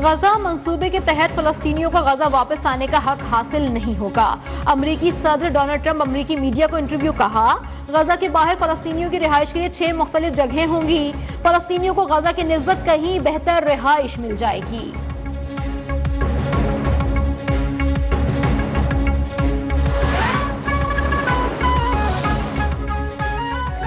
गजा मंसूबे के तहत फलस्तीनियों का गजा वापस आने का हक हासिल नहीं होगा। अमरीकी सदर डोनाल्ड ट्रंप अमरीकी मीडिया को इंटरव्यू कहा, गजा के बाहर फलस्तीनियों की रिहाइश के लिए 6 मुख्तलिफ जगहें होंगी। फलस्तीनियों को गजा की निस्बत कहीं बेहतर रिहाइश मिल जाएगी।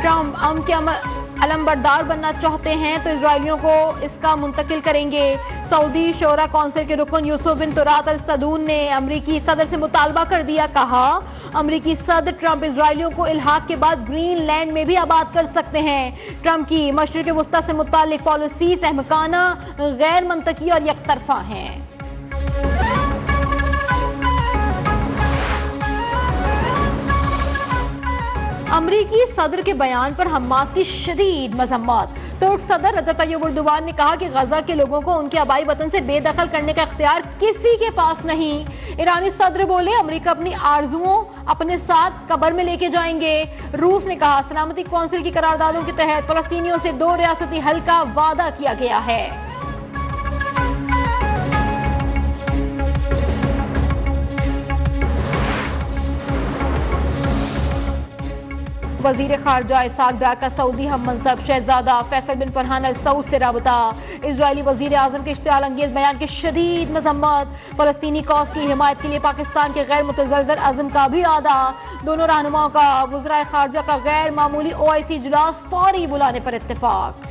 ट्रंप अमन के अलमबरदार बनना चाहते हैं तो इजरायलियों को इसका मुंतकिल करेंगे। सऊदी शोरा कौंसिल के रुकन यूसुफ बिन तुरात अल सदून ने अमरीकी सदर से मुतालबा कर दिया। कहा, अमरीकी सदर ट्रंप इजरायलियों को इल्हाक के बाद ग्रीनलैंड में भी आबाद कर सकते हैं। ट्रंप की मशरिक़ वस्ता से मुताल्लिक पॉलिसी सहमकाना, गैर मंतकी और यकतरफा हैं। अमरीकी सदर के बयान पर हमास की शदीद मजम्मत। तुर्क सदर रजब तय्यिप एर्दोगान ने कहा कि गजा के लोगों को उनके आबाई वतन से बेदखल करने का इख्तियार किसी के पास नहीं। ईरानी सदर बोले, अमरीका अपनी आरजुओं अपने साथ कब्र में लेके जाएंगे। रूस ने कहा, सलामती कौंसिल की करारदादों के तहत फलस्तीनियों से 2 रियासती हल का वादा किया गया है। वजीर खारजा इसाक डार का सऊदी हम मनसब शहजादा फैसल बिन फरहान अल सऊद से राबता। इजरायली वजीर आजम के इश्तियाल अंगेज बयान की शदीद मजम्मत। फलस्तीनी कौस की हिमायत के लिए पाकिस्तान के गैर मुतज़लज़ल अज़्म का भी आदा। दोनों रहनुमाओं का वज़राए खारजा का गैर मामूली OIC इजलास फौरी बुलाने पर इत्तेफाक।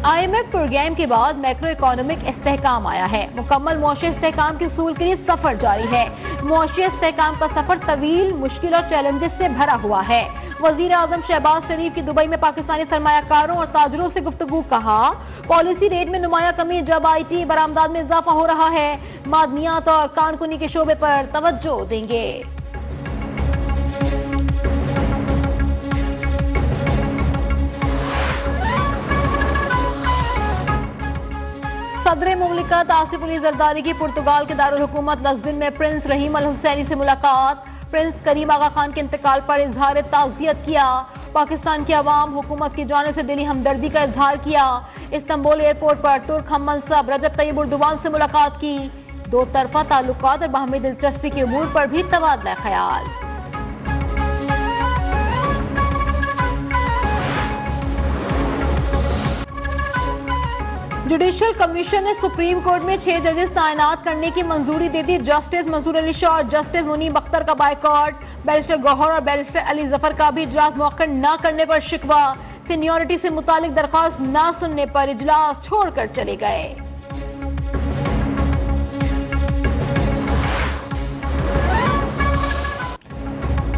IMF प्रोग्राम के बाद मैक्रो इकोनॉमिक इस्तेहकाम आया है। मुकम्मल मुआशी इस्तेहकाम के उसूल के लिए सफर जारी है। मुआशी इस्तेहकाम का सफर तवील, मुश्किल और चैलेंजेस से भरा हुआ है। वजीर आजम शहबाज शरीफ की दुबई में पाकिस्तानी सरमायाकारों और ताजरों से गुफ्तगू। कहा, पॉलिसी रेट में नुमाया कमी जब IT बरामदात में इजाफा हो रहा है। मादनियात और कारकुनी के शोबे पर तवज्जो देंगे। सदर मुमलिकत आसिफ अली जरदारी की पुर्तगाल के दारुल हुकूमत लस्बन में प्रिंस रहीम अल हुसैनी से मुलाकात। प्रिंस करीम आगा खान के इंतकाल पर इजहार ताज़ियत किया। पाकिस्तान की अवाम हुकूमत की जानिब से दिली हमदर्दी का इजहार किया। इस्तांबुल एयरपोर्ट पर तुर्क हम मनसब रजब तय्यिप एर्दोगान से मुलाकात की। 2 तरफा ताल्लुकात और बाहमी दिलचस्पी के उमूर पर भी तबादला ख्याल। जुडिशल कमीशन ने सुप्रीम कोर्ट में 6 जजेस तैनात करने की मंजूरी दे दी। जस्टिस मंसूर अली शाह और जस्टिस मुनीब अख्तर का बायकॉट। बैरिस्टर गौहर और बैरिस्टर अली जफर का भी इजलास मुअक्कद न करने पर शिकवा। सीनियरिटी से मुतालिक दरख्वास्त न सुनने पर इजलास छोड़कर चले गए।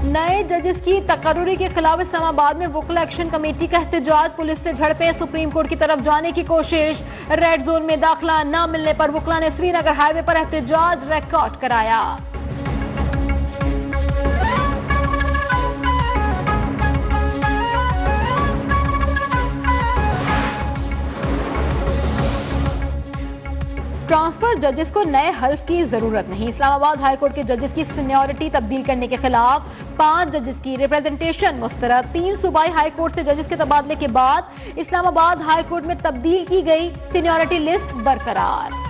नए जजेस की तकर्रुरी के खिलाफ इस्लामाबाद में वुकला एक्शन कमेटी का एहतजाज। पुलिस से झड़पें, सुप्रीम कोर्ट की तरफ जाने की कोशिश। रेड जोन में दाखिला न मिलने पर वुकला ने श्रीनगर हाईवे पर एहतजाज रिकॉर्ड कराया। ट्रांसफर जजेस को नए हल्फ की जरूरत नहीं। इस्लामाबाद हाईकोर्ट के जजेस की सीनियरिटी तब्दील करने के खिलाफ 5 जजेस की रिप्रेजेंटेशन मुस्तरद। 3 सूबाई हाईकोर्ट से जजेस के तबादले के बाद इस्लामाबाद हाईकोर्ट में तब्दील की गई सीनियरिटी लिस्ट बरकरार।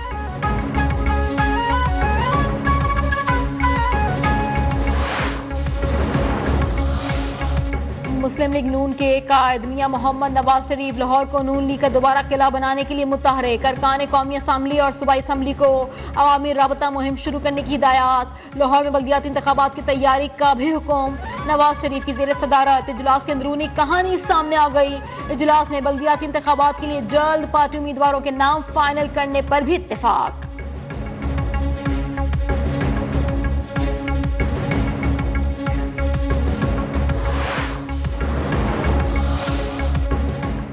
मुस्लिम लीग नून के कायद मियां मोहम्मद नवाज शरीफ लाहौर को नून लीग का दोबारा किला बनाने के लिए मुतहरिक। अरकान कौमी असम्बली और सूबाई असम्बली को अवामी राबता मुहिम शुरू करने की हिदायत। लाहौर में बल्दियाती इंतखाबात की तैयारी का भी हुक्म। नवाज शरीफ की ज़ेर सदारत इजलास की अंदरूनी कहानी सामने आ गई। इजलास में बल्दियाती इंतखाबात के लिए जल्द पार्टी उम्मीदवारों के नाम फाइनल करने पर भी इत्तेफाक।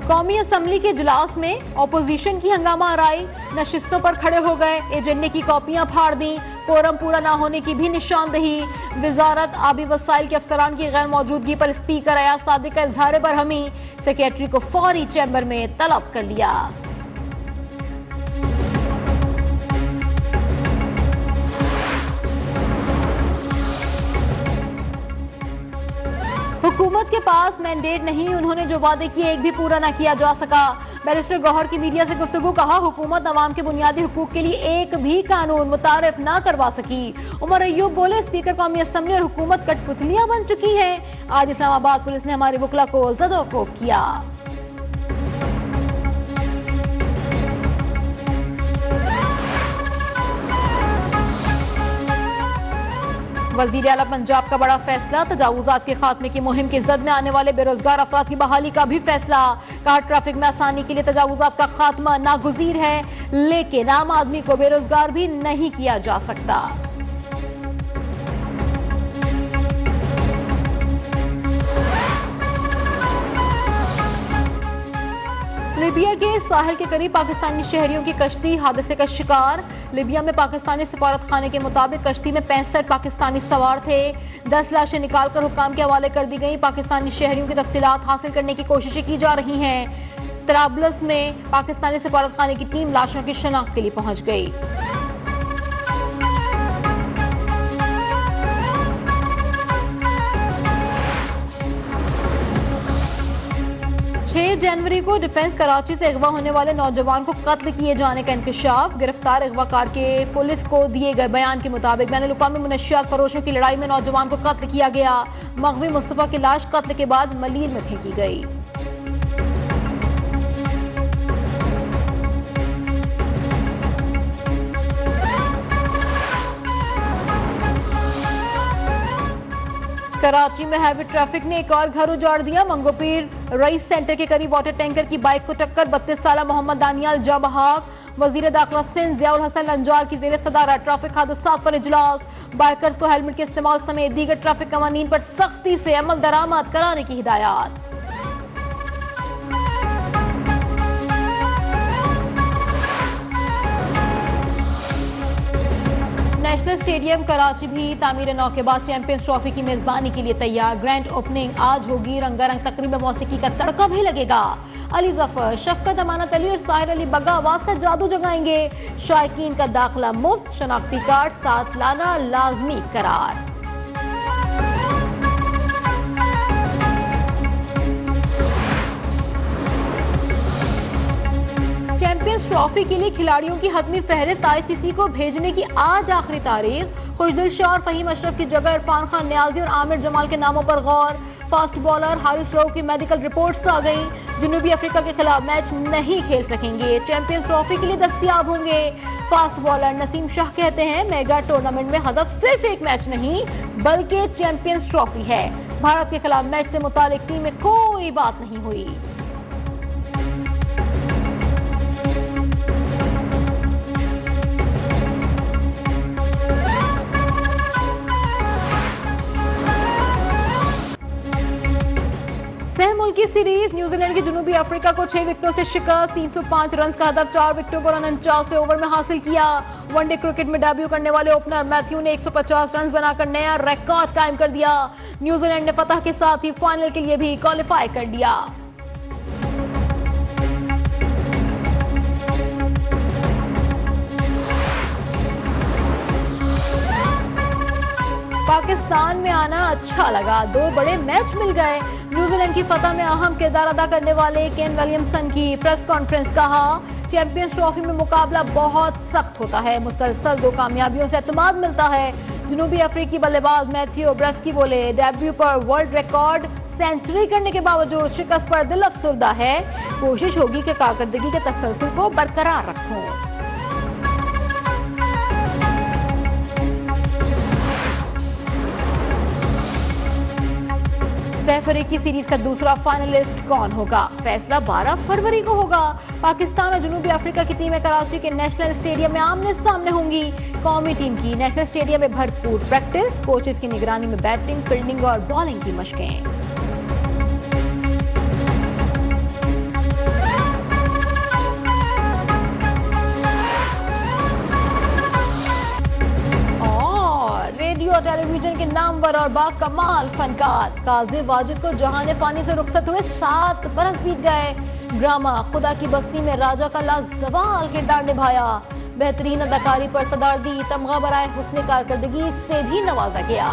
कौमी असम्बली के इजलास में अपोजिशन की हंगामा आराई। नशिस्तों पर खड़े हो गए, एजेंडे की कॉपियां फाड़ दी। कोरम पूरा ना होने की भी निशानदही। वजारत आबी वसाइल के अफसरान की गैर मौजूदगी पर स्पीकर अयाज सादिक का इजहार बरहमी। सेक्रेटरी को फौरी चैम्बर में तलब कर लिया। हुकूमत हुकूमत के पास मैंडेट नहीं, उन्होंने जो वादे किए एक भी पूरा ना किया जा सका। बैरिस्टर गौहर की मीडिया से गुफ्तगू, कहा हुकूमत अवाम के बुनियादी हुकूक के लिए एक भी कानून मुतारिफ ना करवा सकी। उमर अय्यूब बोले, स्पीकर कौमी असम्बली और हुकूमत कठपुतलियां बन चुकी हैं। आज इस्लामाबाद पुलिस ने हमारे वकला को ज़दोकोब किया। वज़ीर आला पंजाब का बड़ा फैसला, तजावुज़ात के खात्मे की मुहिम की जद में आने वाले बेरोजगार अफराद की बहाली का भी फैसला। कहा ट्रैफिक में आसानी के लिए तजावुज़ात का खात्मा नागुज़ीर है, लेकिन आम आदमी को बेरोजगार भी नहीं किया जा सकता। लीबिया के साहिल के करीब पाकिस्तानी शहरियों की कश्ती हादसे का शिकार। लीबिया में पाकिस्तानी सफारत खाने के मुताबिक कश्ती में 65 पाकिस्तानी सवार थे। 10 लाशें निकालकर हुक्काम के हवाले कर दी गई। पाकिस्तानी शहरियों की तफसीलात हासिल करने की कोशिशें की जा रही हैं। तराबलस में पाकिस्तानी सफारत खाने की टीम लाशों की शनाख्त के लिए पहुंच गई। 6 जनवरी को डिफेंस कराची से अगवा होने वाले नौजवान को कत्ल किए जाने का इंकशाफ। गिरफ्तार अगवाकार के पुलिस को दिए गए बयान के मुताबिक बैनुल-अक़वामी मुनशियात फरोशों की लड़ाई में नौजवान को कत्ल किया गया। मग़वी मुस्तफ़ा की लाश कत्ल के बाद मलीर में फेंकी गई। कराची में हैवी ट्रैफिक ने एक और घर उजाड़ दिया। मंगोपीर रईस सेंटर के करीब वाटर टैंकर की बाइक को टक्कर, 32 साला मोहम्मद दानियाल जाबहाक। वजीर दाखिला सिंध ज़ियाउल हसन लंजार की ज़ेर सदारत ट्रैफिक हादसात पर इजलास। बाइकर्स को हेलमेट के इस्तेमाल समेत दीगर ट्रैफिक कवानीन पर सख्ती से अमल दरामद कराने की हिदायत। नेशनल स्टेडियम कराची भी तामीर नौ के बाद चैंपियंस ट्रॉफी की मेजबानी के लिए तैयार। ग्रैंड ओपनिंग आज होगी। रंगारंग तकरीब में मौसीकी का तड़का भी लगेगा। अली जफर, शफकत अमानत अली और साहिर अली बग्गा आवाज का जादू जगाएंगे। शायकीन का दाखिला मुफ्त, शनाख्ती कार्ड साथ लाना लाजमी करार। चैंपियंस ट्रॉफी के लिए खिलाड़ियों की हतमी फहरिस्त आईसीसी को भेजने की आज आखिरी तारीख। खुशदिल शाह और फहीम अशरफ की जगह इरफान खान न्याजी और आमिर जमाल के नामों पर गौर। फास्ट बॉलर हारिस रऊफ की मेडिकल रिपोर्ट्स आ गई। जनूबी अफ्रीका के खिलाफ मैच नहीं खेल सकेंगे। चैंपियंस ट्रॉफी के लिए दस्तयाब होंगे। फास्ट बॉलर नसीम शाह कहते हैं, मेगा टूर्नामेंट में हदफ सिर्फ एक मैच नहीं बल्कि चैंपियंस ट्रॉफी है। भारत के खिलाफ मैच से मुतालिक टीम में कोई बात नहीं हुई। सह मुल्की सीरीज, न्यूजीलैंड की जनूबी अफ्रीका को 6 विकेटों से शिकस्त। 305 रन का हदफ 4 विकेटों पर 49 ओवर में हासिल किया। वनडे क्रिकेट में डेब्यू करने वाले ओपनर मैथ्यू ने 150 रन बनाकर नया रिकॉर्ड कायम कर दिया। न्यूजीलैंड ने फतह के साथ ही फाइनल के लिए भी क्वालिफाई कर लिया। पाकिस्तान में आना अच्छा लगा, 2 बड़े मैच मिल गए। न्यूजीलैंड की फतह में अहम किरदार अदा करने वाले केन विलियमसन की प्रेस कॉन्फ्रेंस, कहा चैंपियंस ट्रॉफी में मुकाबला बहुत सख्त होता है। मुसलसल 2 कामयाबियों से एतमाद मिलता है। जनूबी अफ्रीकी बल्लेबाज मैथ्यू ब्रेस्की बोले, डेब्यू पर वर्ल्ड रिकॉर्ड सेंचुरी करने के बावजूद शिकस्त पर दिल अफसुर्दा है। कोशिश होगी कि कारकर्दगी के तसलसल को बरकरार रखूं। सैफरी की सीरीज का दूसरा फाइनलिस्ट कौन होगा? फैसला 12 फरवरी को होगा। पाकिस्तान और जनूबी अफ्रीका की टीमें कराची के नेशनल स्टेडियम में आमने सामने होंगी। कौमी टीम की नेशनल स्टेडियम में भरपूर प्रैक्टिस, कोचेस की निगरानी में बैटिंग, फील्डिंग और बॉलिंग की मशकें। टेलीविजन के नामवर और बाकमाल फनकार काजी वाजिद को जहाने फानी से रुखसत हुए 7 बरस बीत गए। ड्रामा खुदा की बस्ती में राजा का लाजवाल किरदार निभाया। बेहतरीन अदाकारी पर सदारदी तमगा बराए हुस्न कारकर्दगी से भी नवाजा गया।